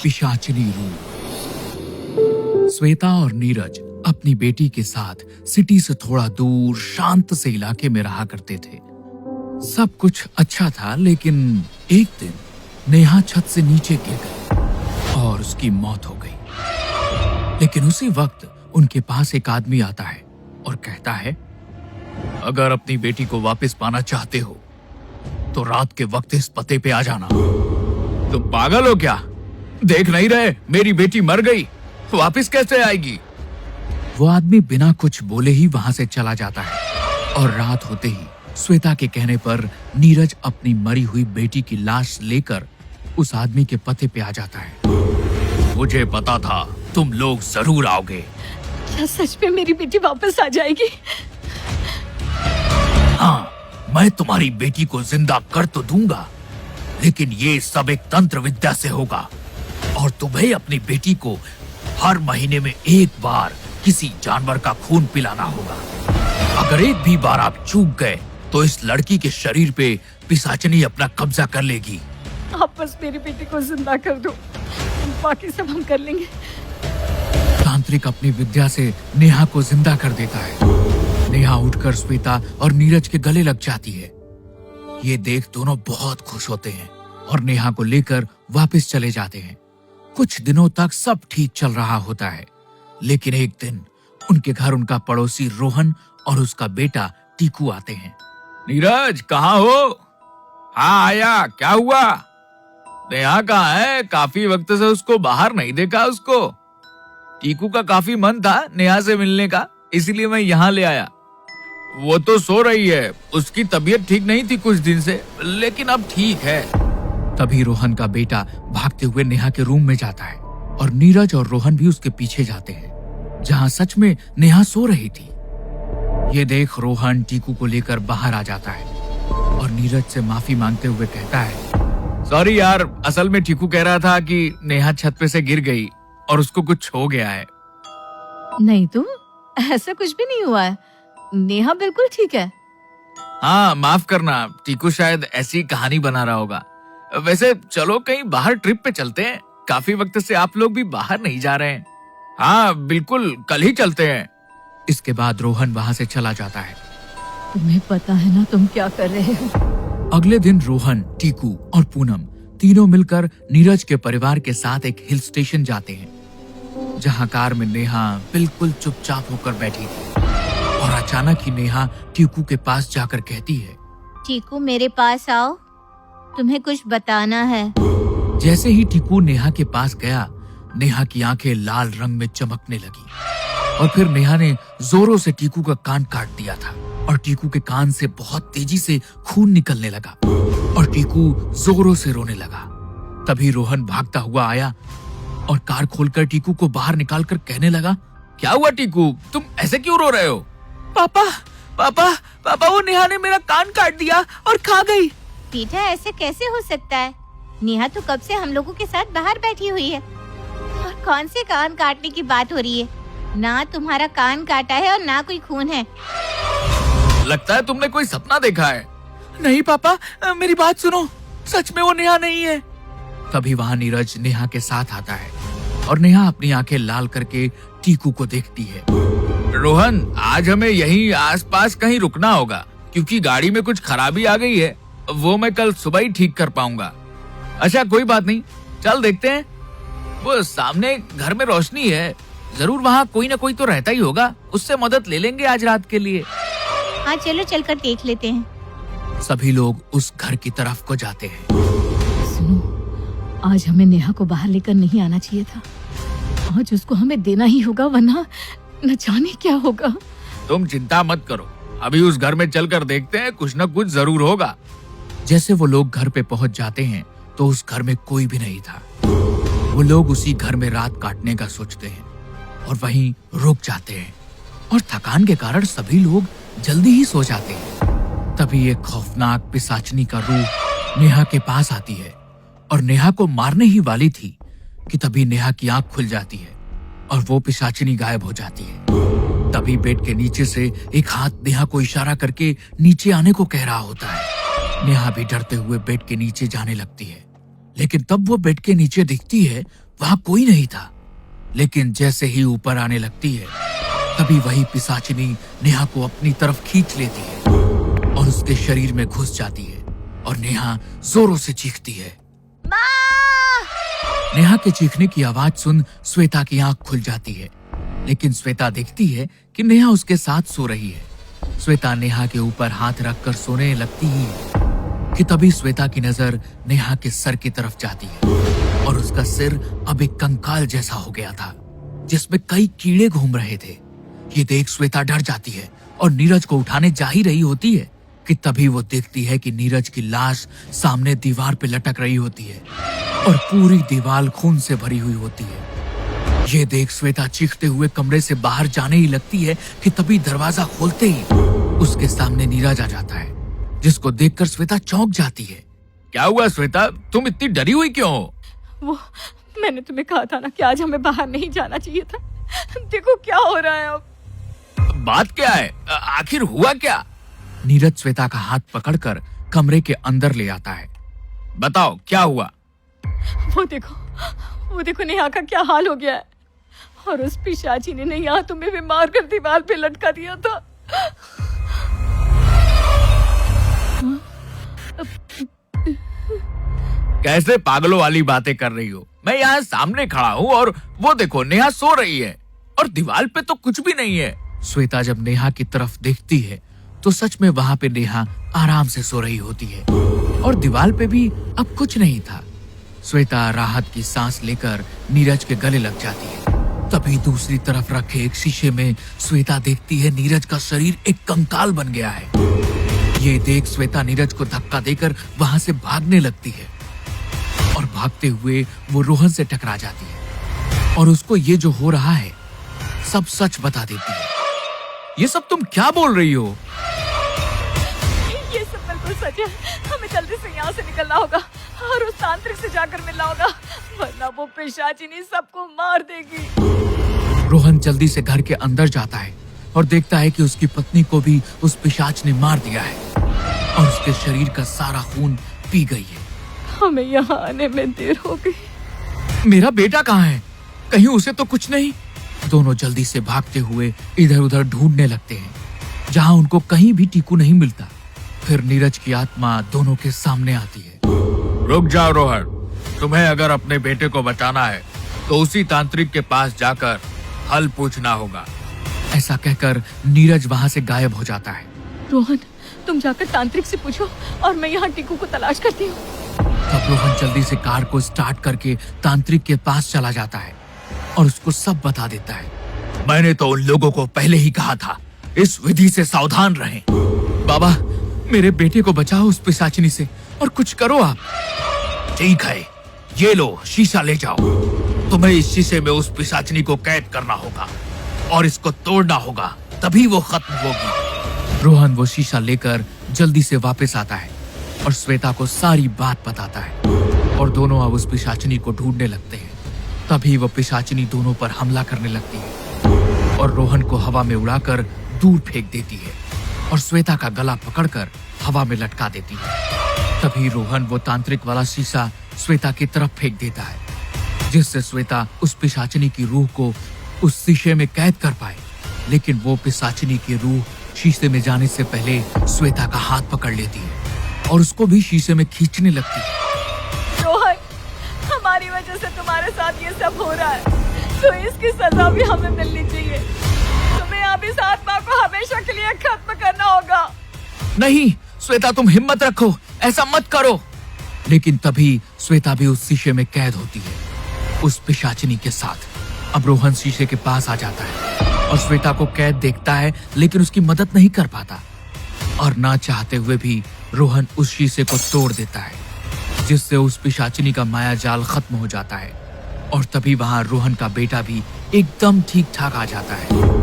पिशाचिनी रूप। श्वेता और नीरज अपनी बेटी के साथ सिटी से थोड़ा दूर शांत से इलाके में रहा करते थे। सब कुछ अच्छा था, लेकिन एक दिन नेहा छत से नीचे गिर गई और उसकी मौत हो गई। लेकिन उसी वक्त उनके पास एक आदमी आता है और कहता है, अगर अपनी बेटी को वापस पाना चाहते हो तो रात के वक्त इस पते पे आ जाना। तुम पागल हो क्या? देख नहीं रहे मेरी बेटी मर गई, वापस कैसे आएगी? वो आदमी बिना कुछ बोले ही वहां से चला जाता है और रात होते ही श्वेता के कहने पर नीरज अपनी मरी हुई बेटी की लाश लेकर उस आदमी के पते पे आ जाता है। मुझे पता था तुम लोग जरूर आओगे। क्या सच में मेरी बेटी वापस आ जाएगी? हाँ, मैं तुम्हारी बेटी को जिंदा कर तो दूंगा, लेकिन ये सब एक तंत्र विद्या से होगा और तुम्हें अपनी बेटी को हर महीने में एक बार किसी जानवर का खून पिलाना होगा। अगर एक भी बार आप चूक गए तो इस लड़की के शरीर पे पिशाचनी अपना कब्जा कर लेगी। आप बस मेरी बेटी को जिंदा कर दो, बाकी सब हम कर लेंगे। तांत्रिक अपनी विद्या से नेहा को जिंदा कर देता है। नेहा उठकर श्वेता और नीरज के गले लग जाती है। ये देख दोनों बहुत खुश होते हैं और नेहा को लेकर वापस चले जाते हैं। कुछ दिनों तक सब ठीक चल रहा होता है, लेकिन एक दिन उनके घर उनका पड़ोसी रोहन और उसका बेटा टीकू आते हैं। नीरज, कहाँ हो? हाँ आया, क्या हुआ? नेहा कहाँ है? काफी वक्त से उसको बाहर नहीं देखा। उसको टीकू का काफी मन था नेहा से मिलने का, इसलिए मैं यहाँ ले आया। वो तो सो रही है, उसकी तबीयत ठीक नहीं थी कुछ दिन से, लेकिन अब ठीक है। तभी रोहन का बेटा भागते हुए नेहा के रूम में जाता है और नीरज और रोहन भी उसके पीछे जाते हैं, जहाँ सच में नेहा सो रही थी। ये देख रोहन टीकू को लेकर बाहर आ जाता है और नीरज से माफी मांगते हुए कहता है, सॉरी यार, असल में टीकू कह रहा था कि नेहा छत पे से गिर गई और उसको कुछ हो गया है। नहीं तो ऐसा कुछ भी नहीं हुआ है, नेहा बिल्कुल ठीक है। हाँ माफ करना, टीकू शायद ऐसी कहानी बना रहा होगा। वैसे चलो कहीं बाहर ट्रिप पे चलते हैं, काफी वक्त से आप लोग भी बाहर नहीं जा रहे हैं। हाँ बिल्कुल, कल ही चलते हैं। इसके बाद रोहन वहाँ से चला जाता है। तुम्हें पता है ना तुम क्या कर रहे हो? अगले दिन रोहन, टीकू और पूनम तीनों मिलकर नीरज के परिवार के साथ एक हिल स्टेशन जाते हैं, जहाँ कार में नेहा बिल्कुल चुपचाप होकर बैठी थी और अचानक ही नेहा टीकू के पास जाकर कहती है, टीकू मेरे पास आओ, तुम्हें कुछ बताना है। जैसे ही टीकू नेहा के पास गया, नेहा की आंखें लाल रंग में चमकने लगी और फिर नेहा ने जोरों से टीकू का कान काट दिया था और टीकू के कान से बहुत तेजी से खून निकलने लगा और टीकू जोरों से रोने लगा। तभी रोहन भागता हुआ आया और कार खोलकर टीकू को बाहर निकालकर कहने लगा, क्या हुआ टीकू, तुम ऐसे क्यों रो रहे हो? पापा पापा पापा, वो नेहा ने मेरा कान काट दिया और खा गई। बेटा ऐसे कैसे हो सकता है? नेहा तो कब से हम लोगों के साथ बाहर बैठी हुई है और कौन से कान काटने की बात हो रही है? ना तुम्हारा कान काटा है और ना कोई खून है। लगता है तुमने कोई सपना देखा है। नहीं पापा, मेरी बात सुनो, सच में वो नेहा नहीं है। तभी वहाँ नीरज नेहा के साथ आता है और नेहा अपनी आंखें लाल करके टीकू को देखती है। रोहन, आज हमें यहीं आसपास कहीं रुकना होगा, क्योंकि गाड़ी में कुछ खराबी आ गई है, वो मैं कल सुबह ही ठीक कर पाऊंगा। अच्छा कोई बात नहीं, चल देखते हैं। वो सामने घर में रोशनी है, जरूर वहाँ कोई ना कोई तो रहता ही होगा, उससे मदद ले लेंगे आज रात के लिए। हाँ चलो चलकर देख लेते हैं। सभी लोग उस घर की तरफ को जाते हैं। सुनो, आज हमें नेहा को बाहर लेकर नहीं आना चाहिए था। आज उसको हमें देना ही होगा, वरना न जाने क्या होगा। तुम चिंता मत करो, अभी उस घर में चलकर देखते हैं, कुछ न कुछ जरूर होगा। जैसे वो लोग घर पे पहुंच जाते हैं तो उस घर में कोई भी नहीं था। वो लोग उसी घर में रात काटने का सोचते हैं और वहीं रुक जाते हैं और थकान के कारण सभी लोग जल्दी ही सो जाते हैं। तभी एक खौफनाक पिशाचनी का रूप नेहा के पास आती है और नेहा को मारने ही वाली थी कि तभी नेहा की आंख खुल जाती है और वो पिशाचनी गायब हो जाती है। तभी बेड के नीचे से एक हाथ नेहा को इशारा करके नीचे आने को कह रहा होता है। नेहा भी डरते हुए बेड के नीचे जाने लगती है लेकिन तब वो बेड के नीचे दिखती है, वहां कोई नहीं था। लेकिन जैसे ही ऊपर आने लगती है, तभी वही पिशाचिनी नेहा को अपनी तरफ खींच लेती है और उसके शरीर में घुस जाती है और नेहा जोरों से चीखती है। माँ! नेहा के चीखने की आवाज सुन श्वेता की आंख खुल जाती है, लेकिन श्वेता देखती है कि नेहा उसके साथ सो रही है। श्वेता नेहा के ऊपर हाथ रखकर सोने लगती ही कि तभी श्वेता की नजर नेहा के सर की तरफ जाती है और उसका सिर अब एक कंकाल जैसा हो गया था, जिसमें कई कीड़े घूम रहे थे। ये देख श्वेता डर जाती है और नीरज को उठाने जा ही रही होती है कि तभी वो देखती है कि नीरज की लाश सामने दीवार पे लटक रही होती है और पूरी दीवार खून से भरी हुई होती है। ये देख श्वेता चीखते हुए कमरे से बाहर जाने ही लगती है कि तभी दरवाजा खोलते ही उसके सामने नीरज आ जाता है, जिसको देखकर श्वेता चौंक जाती है। क्या हुआ श्वेता, तुम इतनी डरी हुई क्यों हो? वो मैंने तुम्हें कहा था ना कि आज हमें बाहर नहीं जाना चाहिए था। देखो क्या हो रहा है अब। बात क्या है, आखिर हुआ क्या? नीरज श्वेता का हाथ पकड़कर कमरे के अंदर ले आता है। बताओ क्या हुआ? वो देखो नेहा का क्या हाल हो गया है। और उस पिशाची ने नेहा तुम्हें भी मार कर दीवार पे लटका दिया था। कैसे पागलों वाली बातें कर रही हो? मैं यहाँ सामने खड़ा हूँ और वो देखो नेहा सो रही है और दीवार पे तो कुछ भी नहीं है। श्वेता जब नेहा की तरफ देखती है तो सच में वहाँ पे नेहा आराम से सो रही होती है और दीवार पे भी अब कुछ नहीं था। श्वेता राहत की सांस लेकर नीरज के गले लग जाती है। तभी दूसरी तरफ रखे एक शीशे में श्वेता देखती है नीरज का शरीर एक कंकाल बन गया है। ये देख श्वेता नीरज को धक्का देकर वहां से भागने लगती है और भागते हुए वो रोहन से टकरा जाती है और उसको ये जो हो रहा है सब सच बता देती है। ये सब तुम क्या बोल रही हो? ये सब बिल्कुल सच है। हमें जल्दी से यहाँ से निकलना होगा और उस तांत्रिक से जाकर मिलना होगा, वरना वो पिशाचिनी सबको मार देगी। रोहन जल्दी से घर के अंदर जाता है और देखता है कि उसकी पत्नी को भी उस पिशाच ने मार दिया है और उसके शरीर का सारा खून पी गई है। हमें यहाँ आने में देर हो गई। मेरा बेटा कहाँ है? कहीं उसे तो कुछ नहीं? दोनों जल्दी से भागते हुए इधर उधर ढूंढने लगते हैं, जहाँ उनको कहीं भी टीकू नहीं मिलता। फिर नीरज की आत्मा दोनों के सामने आती है। रुक जाओ रोहन, तुम्हें अगर अपने बेटे को बचाना है तो उसी तांत्रिक के पास जाकर हल पूछना होगा। ऐसा कहकर नीरज वहाँ से गायब हो जाता है। रोहन, तुम जाकर तांत्रिक से पूछो और मैं यहाँ टीकू को तलाश करती हूँ। तब रोहन जल्दी से कार को स्टार्ट करके तांत्रिक के पास चला जाता है और उसको सब बता देता है। मैंने तो उन लोगों को पहले ही कहा था, इस विधि से सावधान रहें। बाबा, मेरे बेटे को बचाओ उस पिशाचिनी से और कुछ करो आप। ठीक है, ये लो शीशा ले जाओ। तुम्हें इस शीशे में उस पिशाचिनी को कैद करना होगा और इसको तोड़ना होगा, तभी वो खत्म होगी। रोहन वो शीशा लेकर जल्दी से वापस आता है और श्वेता को सारी बात बताता है और दोनों अब उस पिशाचिनी को ढूंढने लगते हैं। तभी वो पिशाचिनी दोनों पर हमला करने लगती है और रोहन को हवा में उड़ाकर दूर फेंक देती है और श्वेता का गला पकड़कर हवा में लटका देती है। तभी रोहन वो तांत्रिक वाला शीशा श्वेता की तरफ फेंक देता है, जिससे श्वेता उस पिशाचिनी की रूह को उस शीशे में कैद कर पाए। लेकिन वो पिशाचिनी की रूह शीशे में जाने से पहले श्वेता का हाथ पकड़ लेती है और उसको भी शीशे में खींचने लगती है। रोहन, हमारी वजह से तुम्हारे साथ ये सब हो रहा है, तो इसकी सजा भी हमें मिलनी चाहिए। तुम्हें अब इस आत्मा को हमेशा के लिए खत्म करना होगा। नहीं श्वेता, तुम हिम्मत रखो, ऐसा मत करो। लेकिन तभी श्वेता भी उस शीशे में कैद होती है उस पिशाचिनी के साथ। अब रोहन शीशे के पास आ जाता है और श्वेता को कैद देखता है, लेकिन उसकी मदद नहीं कर पाता और ना चाहते हुए भी रोहन उस शीशे को तोड़ देता है, जिससे उस पिशाचिनी का माया जाल खत्म हो जाता है। और तभी वहां रोहन का बेटा भी एकदम ठीक ठाक आ जाता है।